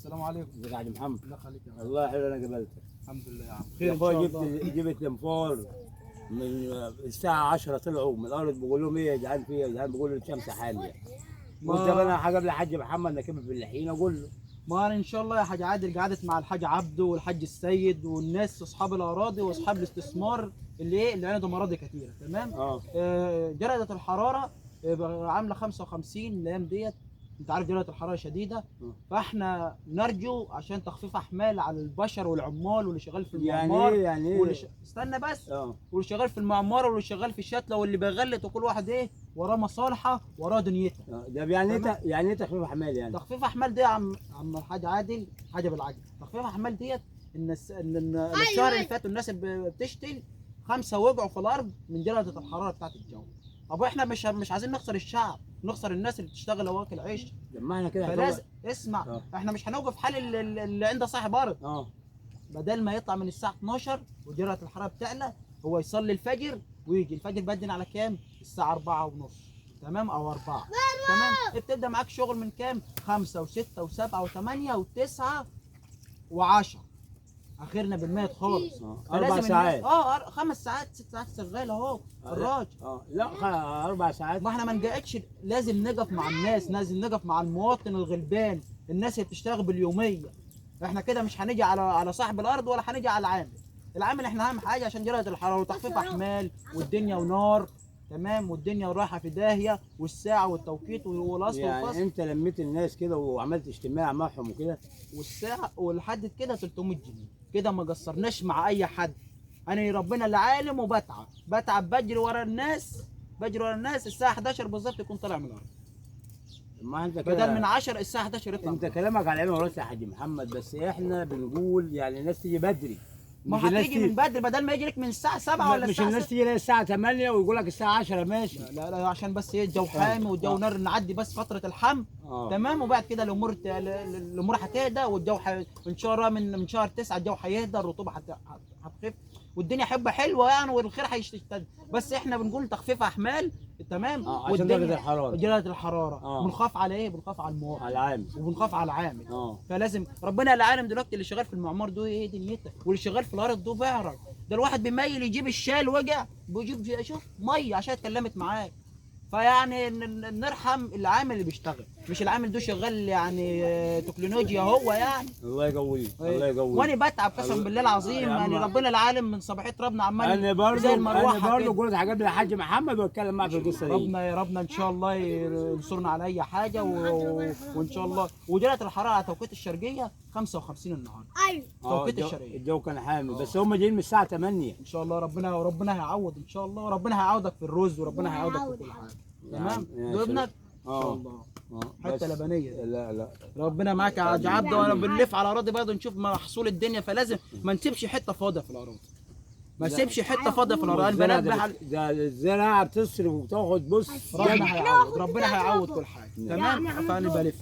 السلام عليكم. ازيك يا حاج محمد؟ الله يخليك يا عم. الله حلو انا قبلتك. الحمد لله يا عم. يا خير ان اخويا شاء الله. جبت انفار من الساعة 10 طلعوا من الارض بقول لهم ايه يا جدعان في ايه يا جدعان، بقول له الشمس حامية. قلت طب انا هجيب للحاج محمد نكمل في اللحين اقول له. ما انا ان شاء الله يا حاج عادل قعدت مع الحاج عبده والحاج السيد والناس اصحاب الاراضي واصحاب الاستثمار اللي عندهم اراضي كتيره. تمام. درجه الحراره عامله 55 الايام ديت. انت عارف درجه الحراره شديده. فاحنا نرجو عشان تخفيف احمال على البشر والعمال واللي شغال في المعمار. يعني ايه استنى بس. واللي شغال في المعمار واللي شغال في الشتله واللي بيغلط، وكل واحد ايه وراه مصالحه وراه دنيته. ده يعني ايه تخفيف احمال يعني؟ تخفيف احمال دي يا عم الحاج عادل حاجه بالعجل. تخفيف احمال ديت ان الشهر اللي فات الناس اللي بتشتل 5 وقعوا في الارض من درجه الحراره بتاعت الجو. طب احنا مش عايزين نخسر الشعب، نخسر الناس اللي بتشتغل واكل عيش. لما احنا كده فلازم اسمع. احنا مش هنوقف حال اللي عنده صاحب ارض. بدل ما يطلع من الساعه 12 ودرجه الحراره بتعلى، هو يصلي الفجر ويجي الفجر بدن على كام؟ الساعه 4:30. تمام او 4. تمام. بتبدا معاك شغل من كام؟ 5 و6 و7 و8 و9 و10. اخرنا بالميت خالص. 4 ساعات. 5 ساعات 6 ساعات شغال اهو الراجل. لا 4 ساعات. ما احنا ما نقعدش، لازم نقف مع الناس، لازم نقف مع المواطن الغلبان، الناس اللي بتشتغل باليوميه. احنا كده مش هنيجي على صاحب الارض ولا هنيجي على العامل. العامل احنا اهم حاجه عشان درجه الحراره وتخفيف احمال والدنيا ونار. تمام. والدنيا ورايحه في داهيه والساعه والتوقيت والاصل يعني والفصل. انت لميت الناس كده وعملت اجتماع معهم وكده، والساعه ولحد كده 300 جنيه كده، ما قصرناش مع اي حد. انا ربنا اللي عالم وبتعب بجري ورا الناس الساعه 11 بالظبط يكون طالع من الارض. ما انت كده بدل من 10 الساعه 11 يطلع. انت كلامك على عيني وراسي يا حاج محمد، بس احنا بنقول يعني الناس تيجي بدري. ما هتيجي من بدري بدل ما يجيلك من الساعه 7 ولا مش الساعه الناس تيجي الساعه 8 ويقول لك الساعه 10 ماشي. لا عشان بس ايه الجو حامي والجو نار، نعدي بس فتره الحم. تمام. وبعد كده الامور هتهدى والجو ان شاء الله من شهر 9 الجو هيهدى، الرطوبه هتخف والدنيا هتبقى حلوه يعني والخير هيشتد. بس احنا بنقول تخفيف احمال. تمام. عشان درجه الحراره. درجه الحراره. بنخاف على ايه؟ بنخاف على المواطن، على العامل، وبنخاف على العامل. فلازم ربنا اللي عالم دلوقتي اللي شغال في المعمار ده ايه دنيته، واللي شغال في الارض ده بيعرف. ده الواحد بيميل يجيب الشال وجع بيجيب شوف ميه عشان اتكلمت معاك. فيعني نرحم العامل اللي بيشتغل، مش العامل ده شغال يعني تكنولوجيا هو يعني. الله يقويه الله يقويه. وانا بتعب قسم بالله العظيم يعني ربنا العالم من صباحيه ربنا عمال زي المروحه. انا برضه قلت هجيب لي الحاج محمد واتكلم معاه في القصه دي. ربنا ان شاء الله ينصرنا على اي حاجه وان شاء الله. ودرجه الحراره على توقيت الشرقيه 55 النهارده. ايوه توقيت الشرقيه. الجو كان حامي بس هم جايين من الساعه 8 ان شاء الله. ربنا هيعوض ان شاء الله. ربنا هيعوضك في الرز وربنا هيعوضك في كل حاجه. تمام. ابنك ان شاء الله حته لبنيه. لا ربنا معاك يا حاج عبده. وانا بنلف على اراضي برضه نشوف محصول الدنيا، فلازم ما نسيبش حته فاضيه في الاراضي. ما نسيبش حته فاضيه في الاراضي. البنات ده الزراعه بتصرف وبتاخد. بص ربنا هيعوض كل حاجه. تمام. فانا بلف.